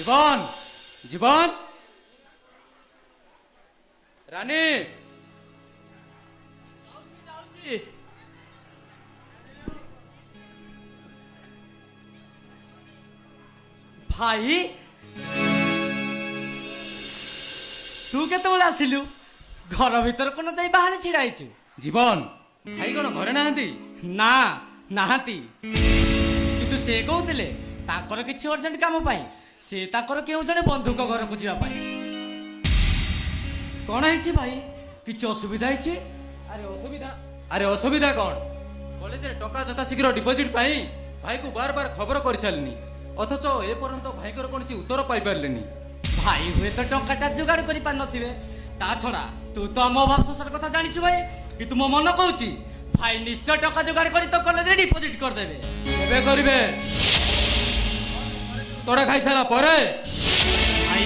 জীবন জীবন রানী ভাই তু কেতବେଳେ আসিলু ঘর ভিতর কোন যাই বাহারে ছিড়া ହେଇଛୁ জীবন ভাই কোন ঘরে নাহাନ୍ତି না নাহাନ୍ତି কিন্তু ସେ କହୁଥିଲେ ତାଙ୍କର କିଛି ଅର୍ଜେଣ୍ଟ କାମ ପାଇଁ ସେ ତାଙ୍କର କେଉଁ ଜଣେ ବନ୍ଧୁଙ୍କ ଘରକୁ ଯିବା ପାଇଁ କଣ ହେଇଛି ଭାଇ କିଛି ଅସୁବିଧା ହେଇଛି আরে অসুবিধা কোন কলেজে টকা যথাশীঘ্র ডিপোজিট পাই ভাইকে বার বার খবর করে সারিনি অথচ এ পর্যন্ত ভাইকর কোনসি উত্তর পাই পারলেনি ভাই ହୁଏତ ଟଙ୍କାଟା ଯୋଗାଡ଼ କରିପାରି ନଥିବେ ତା ଛଡା ତୁ ତ ଆମ ଅଭାବ ସଂସାର କଥା ଜାଣିଛୁ ଭାଇ କିନ୍ତୁ ମୋ ମନ କହୁଛି ଭାଇ ନିଶ୍ଚୟ ଟଙ୍କା ଯୋଗାଡ଼ କରି ତ କଲେଜରେ ଡିପୋଜିଟ୍ କରିଦେବେ কেবে করিবে তোরা খাই সারা পরে ভাই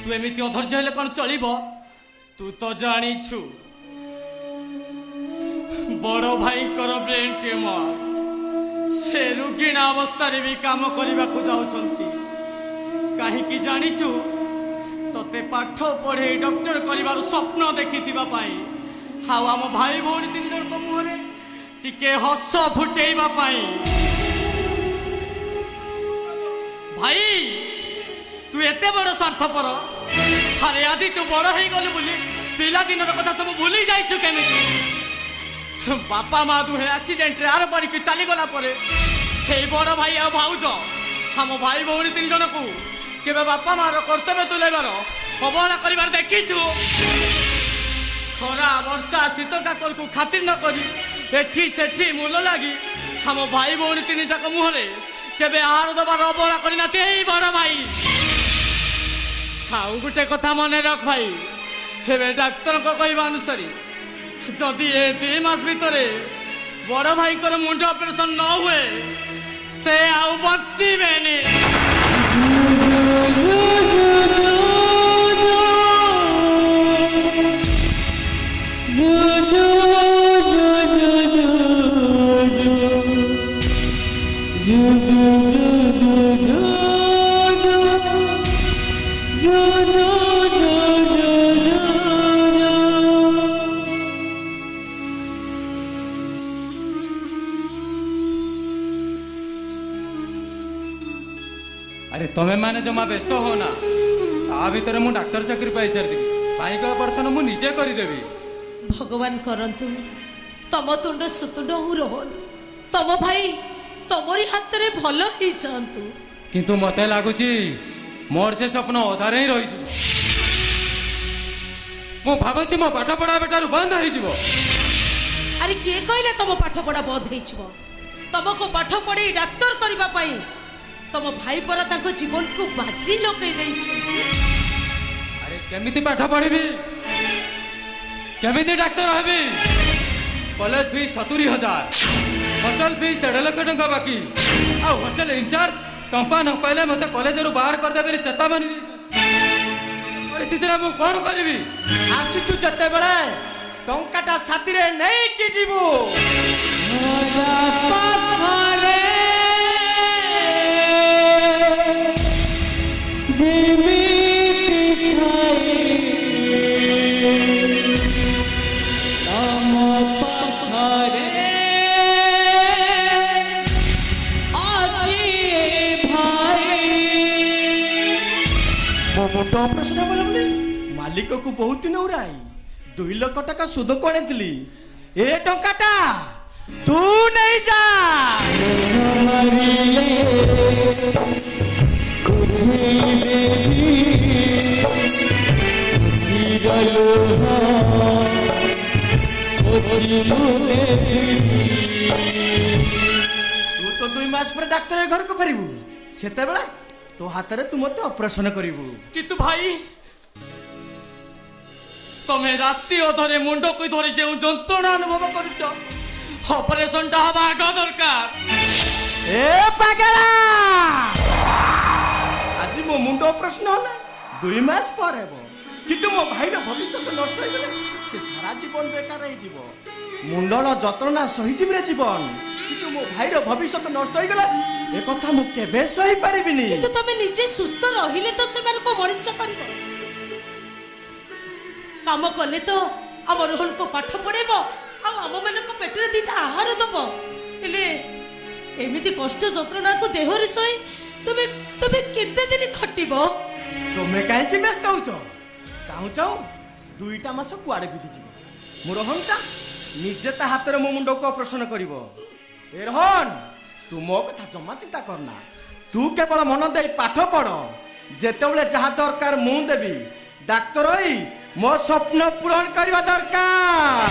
ତୁ ଏମିତି ଅଧୈର୍ଯ୍ୟ ହେଲେ କଣ ଚଳିବ ତୁ ତ ଜାଣିଛୁ ବଡ଼ ଭାଇଙ୍କର ବ୍ରେନ୍ ଟ୍ୟୁମର ସେ ରୁଗୀଣା ଅବସ୍ଥାରେ ବି କାମ କରିବାକୁ ଯାଉଛନ୍ତି କାହିଁକି ଜାଣିଛୁ ତତେ ପାଠ ପଢ଼େଇ ଡକ୍ଟର କରିବାର ସ୍ୱପ୍ନ ଦେଖିଥିବା ପାଇଁ ଆଉ ଆମ ଭାଇ ଭଉଣୀ 3 ଜଣଙ୍କ ମୁହଁରେ ଟିକେ ହସ ଫୁଟେଇବା ପାଇଁ ଭାଇ ତୁ ଏତେ ବଡ଼ ସ୍ୱାର୍ଥପର ଆରେ ଆଜି ତୁ ବଡ଼ ହେଇଗଲୁ ବୋଲି ପିଲାଦିନର କଥା ସବୁ ଭୁଲି ଯାଇଛୁ କେମିତି ବାପା ମା ଦୁହେଁ ଆକ୍ସିଡେଣ୍ଟରେ ଆର ପାଣିକି ଚାଲିଗଲା ପରେ ସେଇ ବଡ଼ ଭାଇ ଆଉ ଭାଉଜ ଆମ ଭାଇ ଭଉଣୀ 3 ଜଣକୁ କେବେ ବାପା ମାର କର୍ତ୍ତବ୍ୟ ତୁଲାଇବାର ଅବହେଳା କରିବାର ଦେଖିଛୁ ଖରା ବର୍ଷା ଶୀତ କାକରକୁ ଖାତିର ନ କରି ଏଠି ସେଠି ମୂଲ ଲାଗି ଆମ ଭାଇ ଭଉଣୀ 3 ଯାକ ମୁହଁରେ କେବେ ଆହାର ଦେବାର ଅବହେଳା କରିନାହାନ୍ତି ଏଇ ବଡ଼ ଭାଇ ଆଉ ଗୋଟେ କଥା ମନେ ରଖ ଭାଇ ଏବେ ଡାକ୍ତରଙ୍କ କହିବା ଅନୁସାରେ ଯଦି ଏ 2 ମାସ ଭିତରେ ବଡ଼ ଭାଇଙ୍କର ମୁଣ୍ଡ ଅପରେସନ ନ ହୁଏ ସେ ଆଉ ବଞ୍ଚିବେନି আরে তুমি মানে জমা ব্যস্ত হো না তা ভিতরে মু ডাক্তার চাকরি পাই সারিদেবি ভাইক অপারেশন মু নিজে করিদেবি ভগবান করন্তু তম তুণ্ড সুতুণ্ড হু রহন তম ভাই তমরি হাତରେ ଭଲ ହେଇଯାଆନ୍ତୁ কিন্তু মতে লাগুছি মোর সে স্বপ্ন অধারে হি রহিଯିବ মু ভাবুছি মো পাঠ পড়া বেটারু বন্ধ হইଯିବ আরে কে কইলে তম পাঠ পড়া বন্ধ ହେଇଯିବ তমকো পাঠ পড়ি ডাক্তার করিবা পাই তম ভাই পরা তাଙ୍କ জীবনକୁ ବାଜି ଲଗେଇ ଦେଇଛନ୍ତି আরে কেমিতি পাঠ পড়িবি কেমিতি ডাক্তার হবি কলেজ ফিস 70,000 হস্টেল ফিস 1.5 লক্ষ টাকা বাকি আর হস্টেল ইনচার্জ টম্পা ন পাইলে মতে কলেজরু বাহার করদে বলি চেতাবনী পরিস্থিতিরে মু কোন করিবি ଆସିଛୁ ଯେତେବେଳେ ଟଙ୍କାଟା ଛାତିରେ ନେଇକି ଯିବୁ ମୁଣ୍ଡ ଅପରେସନ ହେବ ବୋଲି ମାଲିକକୁ ବହୁତ ଦିନ ଉଡ଼ାଇ 2 ଲକ୍ଷ ଟଙ୍କା ସୁଧ କଣେଇଥିଲି ଏ ଟଙ୍କାଟା ତୁ ନେଇଯା ତୁ ତ 2 ମାସ ପରେ ଡାକ୍ତର ଘରକୁ ଫେରିବୁ ସେତେବେଳେ तो हाथ रे तुम तो ऑपरेशन करिवु कितु भाई तमे राती अधरे मुंड को धरी जे जंत्रणा अनुभव करछ ऑपरेशन टा हवा आग दरकार ए पागला आज मो मुंड ऑपरेशन होला 2 मास पर हेबो कितु मो भाई रो भविष्य नष्ट होई गेले से सारा जीवन बेकार होई जीवो मुंडल जंत्रणा सही जीव रे जीवन कितु मो भाई रो भविष्य नष्ट होई गेले ଏ କଥା ମୁଁ କେବେ ସହିପାରିବିନି। କିନ୍ତୁ ତମେ ନିଜେ ସୁସ୍ଥ ରହିଲେ ତ ସେମାନଙ୍କୁ ମଣିଷ କରିବ। କାମ କଲେ ତ ଆମ ରୋହନକୁ ପାଠ ପଢେଇବ ଆଉ ଆମ ମାନଙ୍କ ପେଟରେ ଦିଟା ଆହାର ଦବ। ହେଲେ ଏମିତି କଷ୍ଟ ଯନ୍ତ୍ରଣାକୁ ଦେହରେ ସହି ତମେ ତମେ କେତେ ଦିନ ଖଟିବ? ତମେ କାହିଁକି ବ୍ୟସ୍ତ ହଉଛ? ଚାହୁଁ ଚାହୁଁ 2ଟା ମାସ କୁଆଡେ ବିତିଯିବ। ମୁଁ ରୋହନଟା ନିଜେ ତା ହାତରେ ମୋ ମୁଣ୍ଡକୁ ଅପରେସନ କରିବ। ଏ ରୋହନ, ତୁ ମୋ କଥା ଜମା ଚିନ୍ତା କରନା। ତୁ କେବଳ ମନ ଦେଇ ପାଠ ପଢ। ଯେତେବେଳେ ଯାହା ଦରକାର ମୁଁ ଦେବି। ଡାକ୍ତର ହୋଇ ମୋ ସ୍ୱପ୍ନ ପୂରଣ କରିବା ଦରକାର।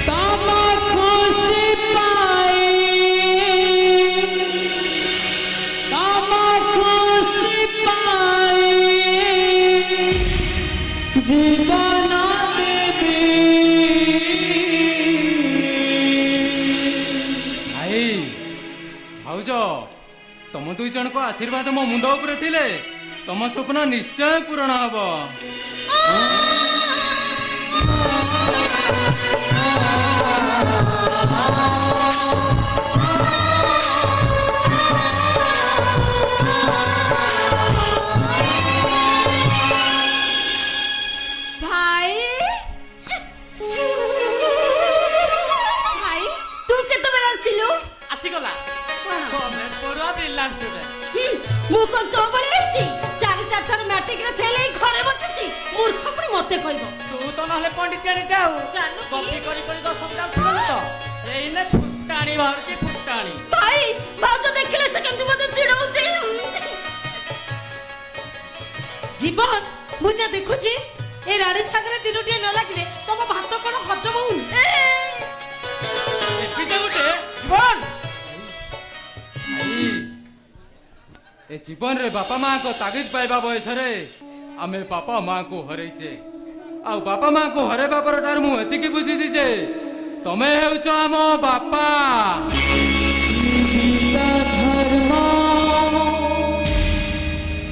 ତମ ଖୁସି ପାଇ ତମ ଖୁସି ପାଇ ଜୀବନ ଦେବି। ଭାଇ ଭାଉଜ ତମ 2 ଜଣଙ୍କ ଆଶୀର୍ବାଦ ମୋ ମୁଣ୍ଡ ଉପରେ ଥିଲେ ତମ ସ୍ୱପ୍ନ ନିଶ୍ଚୟ ପୂରଣ ହବ। ଭାଇ ଭାଇ ତୁ କେତେବେଳେ ଆସିଲୁ? ଆସିଗଲା କଣ? ଗଭର୍ଣ୍ଣମେଣ୍ଟ ପଢୁଆ ପିଲା ଷ୍ଟୁଡେଣ୍ଟ। ମୁଁ କଣ ତୋ ଭଳି ହେଇଛି? 4-4 ଥର ମ୍ୟାଟ୍ରିକରେ ଫେଲ ହେଇ ଘରେ ବସିଛି। ମୂର୍ଖ ପୁଣି ମତେ କହିବ। ତୁ ତ ନହେଲେ ପଣ୍ଡିତିଆଣିଟା ଆଉ ଜାଣୁ କି? କପି କରି କରି 10 ଯାଉଥିଲୁ ତ। ଏଇନେ ଫୁଟାଣି ବାହାରୁଛି ଫୁଟାଣି। ଭାଇ ଭାଉଜ ଦେଖିଲେ ସେ କେମିତି ମତେ ଚିଡଉଛି। ଜୀବନ ମୁଁ ଯା ଦେଖୁଛି ଏ ରାଣୀ ସାଙ୍ଗରେ ଦିନଟିଏ ନ ଲାଗିଲେ ତମ ଭାତ କଣ ହଜମ ହଉନି। ଏପିଟେ ଗୋଟେ ଜୀବନ, ଭାଇ ଏ ଜୀବନରେ ବାପା ମାଙ୍କ ତାଗିଦ ପାଇବା ବୟସରେ ଆମେ ବାପା ମାଙ୍କୁ ହରେଇଛେ। ଆଉ ବାପା ମାଙ୍କୁ ହରେଇବା ପରଠାରୁ ମୁଁ ଏତିକି ବୁଝିଛି ଯେ ତମେ ହେଉଛ ଆମ ବାପା। ଧର୍ମ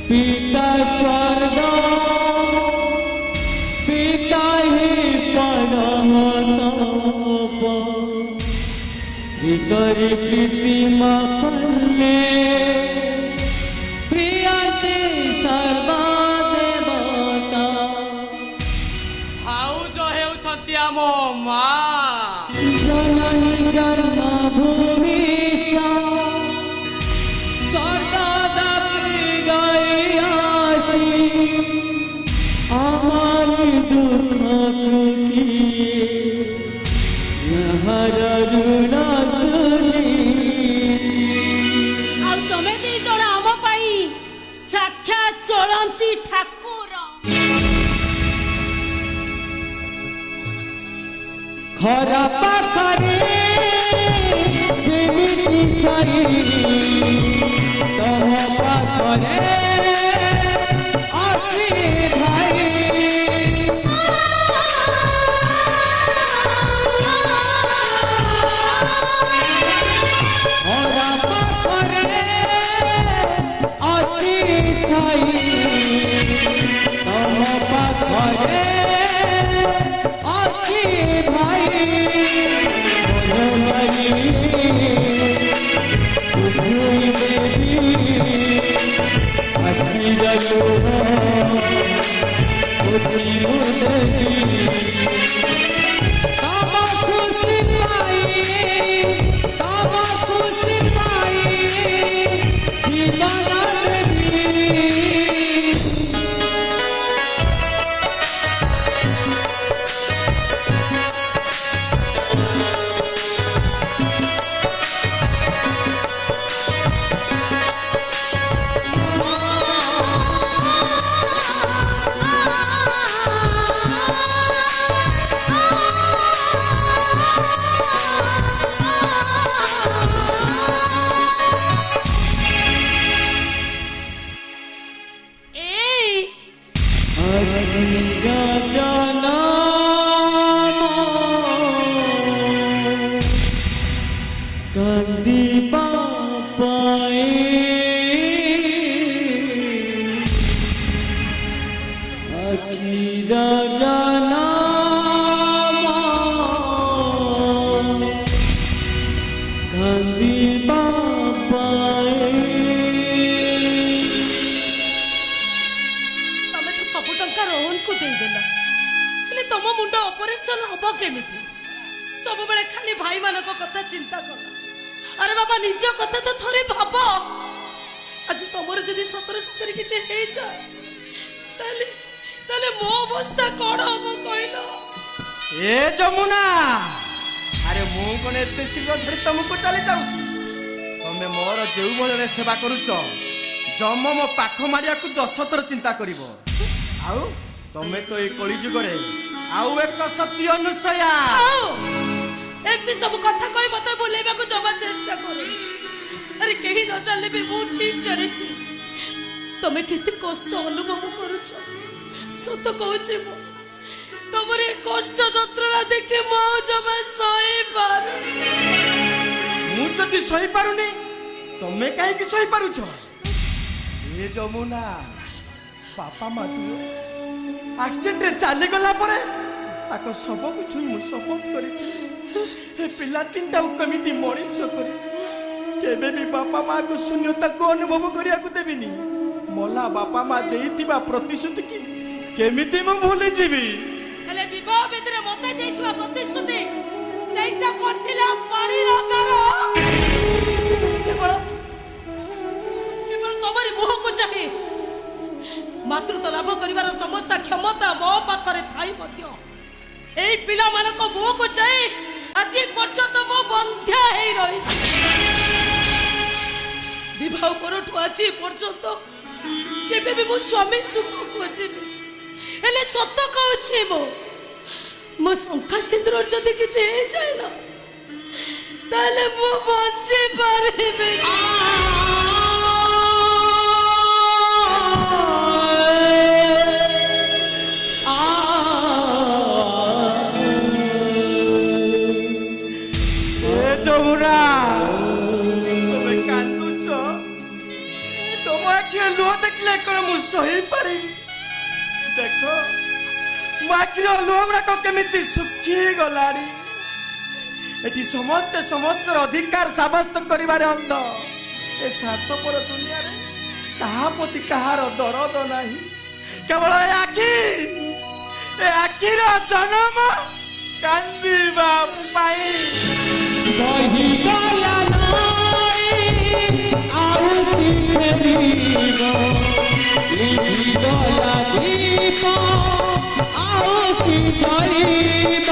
ପିତା ସ୍ୱର୍ଗ ପିତା ହି ପରମ ତପ ଭିତରି ପ୍ରୀତିମା ପଲ୍ଲେ ପ୍ରିୟତେ ସର୍ବଦେବତା। ଭାଉଜ ହେଉଛନ୍ତି ଆମ ମା। ଜନନୀ ଜନ୍ମଭୂମି ସ୍ୱର୍ଗଦାପି ଗାଇ ଆସି আমারি দুঃখକୁ কিଏ ଯାହାର ଋଣ ଶୁଝିଛି। ଆଉ ତମେ ଦି ଜଣ ଆମ ପାଇଁ ସାକ୍ଷାତ ଚଳନ୍ତି ଠାକୁର। ଖରା ପାଖରେ ଯେମିତି ଛାଇ ତମ ପାଖରେ ଅଛି ଭାଇ। ଖରା ପାଖରେ ଅଛି ଛାଇ ତମ ପାଖରେ ଅଛି ଭାଇ। ଅପରେସନ ହବ କେମିତି? ସବୁବେଳେ ଖାଲି ଭାଇମାନଙ୍କ କଥା ଚିନ୍ତା କର। ଆରେ ବାବା ନିଜ କଥା ତ ଥରେ ଭାବ। ଆଜି ତମର ଯଦି ସତରେ ସତରେ କିଛି ହେଇଯାଏ ତାହେଲେ ମୋ ଅବସ୍ଥା କଣ ହବ କହିଲ? ଏ ଯମୁନା, ଆରେ ମୁଁ କଣ ଏତେ ଶୀଘ୍ର ଛାଡ଼ି ତମକୁ ଚାଲି ଯାଉଛି? ତମେ ମୋର ଯେଉଁ ବଳରେ ସେବା କରୁଛ, ଯମ ମୋ ପାଖ ମାରିବାକୁ 10 ଥର ଚିନ୍ତା କରିବ। ଆଉ ତମେ ତ ଏଇ କଳି ଯୁଗରେ ଆଉ ଏକ ସତ୍ୟ ଅନୁସୟା। ଏମିତି ସବୁ କଥା କହି ମତେ ବୁଲେଇବାକୁ ଜମା ଚେଷ୍ଟା କର। ଆରେ କେହି ନ ଚାଲିଲେ ବି ମୁଁ ଠିକ ଜାଣିଛି ତମେ କେତେ କଷ୍ଟ ଅନୁଭବ କରୁଛ। ସତ କହୁଛି ମୁଁ ତମର ଏ କଷ୍ଟ ଯନ୍ତ୍ରଣା ଦେଖି ମୁଁ ଆଉ ଜମା ସହିପାରୁନି। ମୁଁ ଯଦି ସହିପାରୁନି ତମେ କାହିଁକି ସହିପାରୁଛ? ଏ ଯମୁନା, ବାପା ମା ଆକ୍ସିଡେଣ୍ଟରେ ଚାଲିଗଲା ପରେ ତାଙ୍କ ଶବକୁ ଛୁଇଁ ମୁଁ ଶପଥ କରିଥିଲି ଏ ପିଲା ତିନିଟାକୁ କେମିତି ମଣିଷ କରି କେବେ ବି ବାପା ମାକୁ ଶୂନ୍ୟତାକୁ ଅନୁଭବ କରିବାକୁ ଦେବିନି। ମଲା ବାପା ମା ଦେଇଥିବା ପ୍ରତିଶ୍ରୁତି କି କେମିତି ମୁଁ ଭୁଲିଯିବି? ହେଲେ ବିବାହ ଭିତରେ ମତେ ଦେଇଥିବା ପ୍ରତିଶ୍ରୁତି ସେଇଟା କରିଥିଲା ପାଣିର ଗାର। କେବଳ ତମରି ମୁହଁକୁ ଚାହିଁ ମାତୃତ୍ୱ ଲାଭ କରିବାର ସମସ୍ତ କ୍ଷମତା ମୋ ପାଖରେ ଥାଇ ମଧ୍ୟ ଏଇ ପିଲାମାନଙ୍କ ମୁହଁକୁ ଚାହିଁ ଆଜି ପର୍ଯ୍ୟନ୍ତ ମୁଁ ବନ୍ଧ୍ୟା ହେଇ ରହିଛି। ବିବାହ ପରଠୁ ଆଜି ପର୍ଯ୍ୟନ୍ତ କେବେ ବି ମୋ ସ୍ୱାମୀ ସୁଖ ଖୋଜିନି। ହେଲେ ସତ କହୁଛି ମୋ ଶଙ୍ଖା ସିନ୍ଦୁର ଯଦି କିଛି ହେଇଯାଏ ନା ତାହେଲେ ମୁଁ ବଞ୍ଚି ପାରିବି। ଯମୁନା, ତମେ କାନ୍ଦୁଛ? ତମ ଆଖିରେ ଲୁହ ଦେଖିଲେ କଣ ମୁଁ ସହିପାରିବି? ଦେଖ ମୋ ଆଖିର ଲୁହ ଗୁଡାକ କେମିତି ଶୁଖିଗଲାଣି। ଏଠି ସମସ୍ତର ଅଧିକାର ସାବ୍ୟସ୍ତ କରିବାରେ ଅନ୍ଧ। ଏ ସ୍ୱାର୍ଥପର ଦୁନିଆରେ କାହା ପ୍ରତି କାହାର ଦରଦ ନାହିଁ। କେବଳ ଏ ଆଖିର ଜନମ କାନ୍ଦିବା ପାଇଁ। ରହିଗଲା ନାଇଁ ଆଉ କି ଫେରିବ, ଲିଭିଗଲା ଦୀପ ଆଉ କି ଜଳିବ।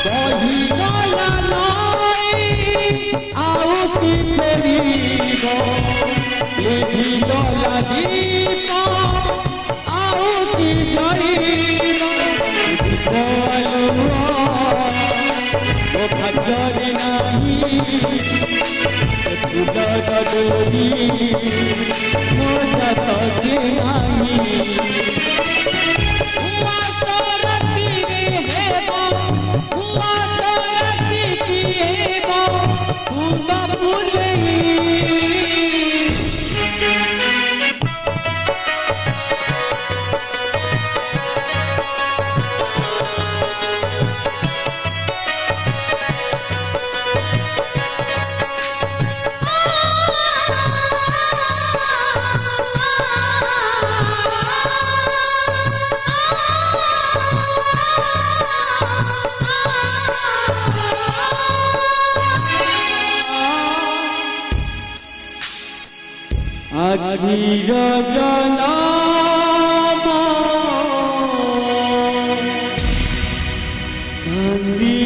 ରହିଗଲା ନାଇଁ ଆଉ କି ଫେରିବ, ଲିଭିଗଲା ଦୀପ ଆଉ କି ଜଳିବ। ଓ ଭାଗ୍ୟରେ ନାହିଁ ଫୁଲର ଡୋରି, ମୋ ଜାତକେ ନାହିଁ। ରାତିରେ ହେବ ରାତି ହେବ କୁଣ୍ଡ ଫୁଲେଇ। আখির জনম কান্দি